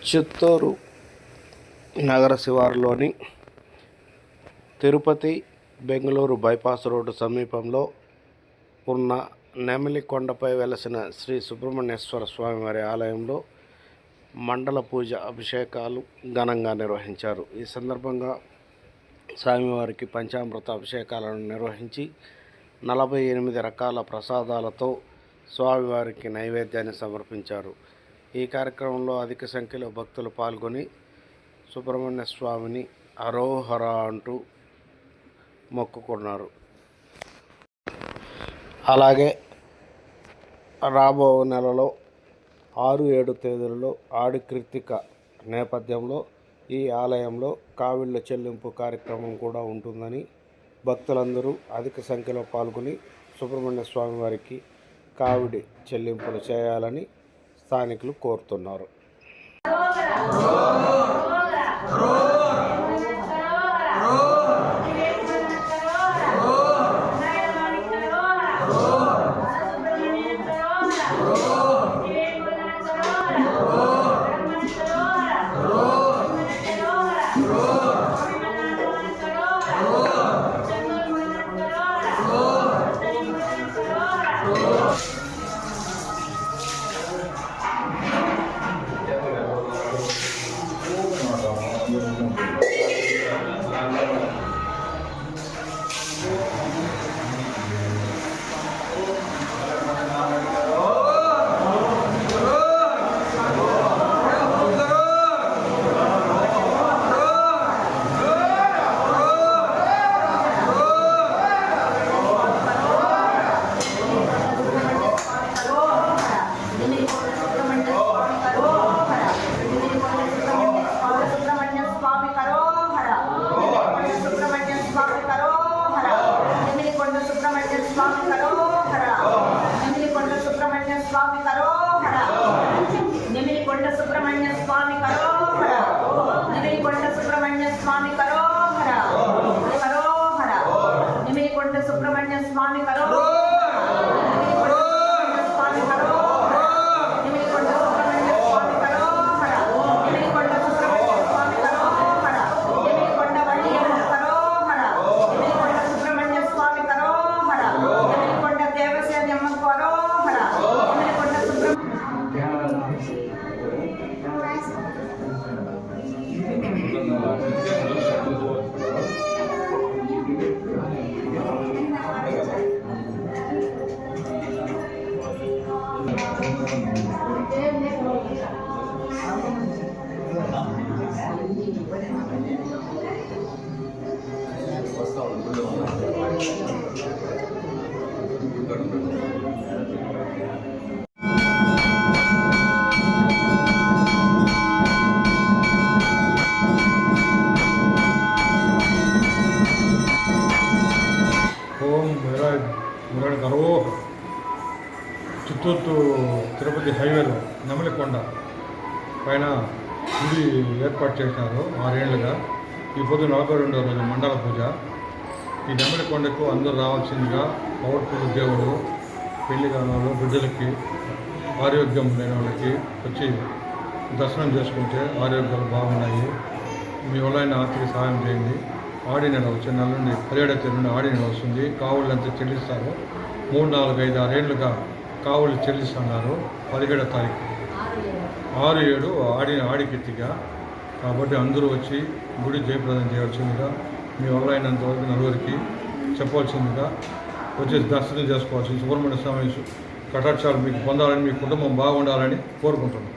చిత్తూరు నగర శివారులోని Tirupati Bengaluru bypass road సమీపంలో ఉన్న నెమిలికొండపై వెలసిన శ్రీ సుబ్రహ్మణ్యేశ్వర స్వామివారి ఆలయంలో మండల పూజ అభిషేకాలు ఘనంగా నిర్వహించారు. ఈ సందర్భంగా స్వామివారికి పంచామృత అభిషేకాలను నిర్వహించి 48 రకాల ప్రసాదాలతో స్వామివారికి నైవేద్యాన్ని సమర్పించారు. ఈ కార్యక్రమంలో అధిక సంఖ్యలో భక్తులు పాల్గొని సుబ్రహ్మణ్య స్వామిని అరోహర అంటూ మొక్కుకున్నారు. అలాగే రాబో నెలలో 6-7 తేదీలలో ఆడి కృత్తిక నేపథ్యంలో ఈ ఆలయంలో కావిళ్ళ చెల్లింపు కార్యక్రమం కూడా ఉంటుందని భక్తులందరూ అధిక సంఖ్యలో పాల్గొని సుబ్రహ్మణ్య స్వామి వారికి కావిడి చెల్లింపులు చేయాలని స్థానికులు కోరుతున్నారు. చిత్తూరు తిరుపతి హైవేలో నెమలికొండ పైన గుడి ఏర్పాటు చేసినారు 6 ఏళ్ళుగా. ఈ పొద్దు 42వ రోజు మండల పూజ. ఈ నెమలికొండకు అందరూ రావాల్సిందిగా పవర్ఫుల్ దేవుడు, పెళ్లి కాని వాళ్ళు, బిడ్డలకి, ఆరోగ్యం లేని వాళ్ళకి వచ్చి దర్శనం చేసుకుంటే ఆరోగ్యాలు బాగున్నాయి. మీ వల్ల ఆర్థిక సహాయం చేయండి. ఆడి నెల వచ్చే నెల నుండి 17వ తేదీ నుండి ఆడి నెల వస్తుంది. కావుళ్ళు అంతా చెల్లిస్తారు. 3, 4, 5, 6 ఏళ్ళుగా కావులు చెల్లిస్తున్నారు. 17వ తారీఖు 6-7 ఆడికెత్తిగా. కాబట్టి అందరూ వచ్చి గుడి జయప్రదం చేయవలసిందిగా, మీ వల్ల అయినంతవరకు నలుగురికి చెప్పవలసిందిగా, వచ్చి దర్శనం చేసుకోవాల్సింది. సుబ్రహ్మణ్య స్వామి కటాక్షాలు మీకు పొందాలని, మీ కుటుంబం బాగుండాలని కోరుకుంటున్నాం.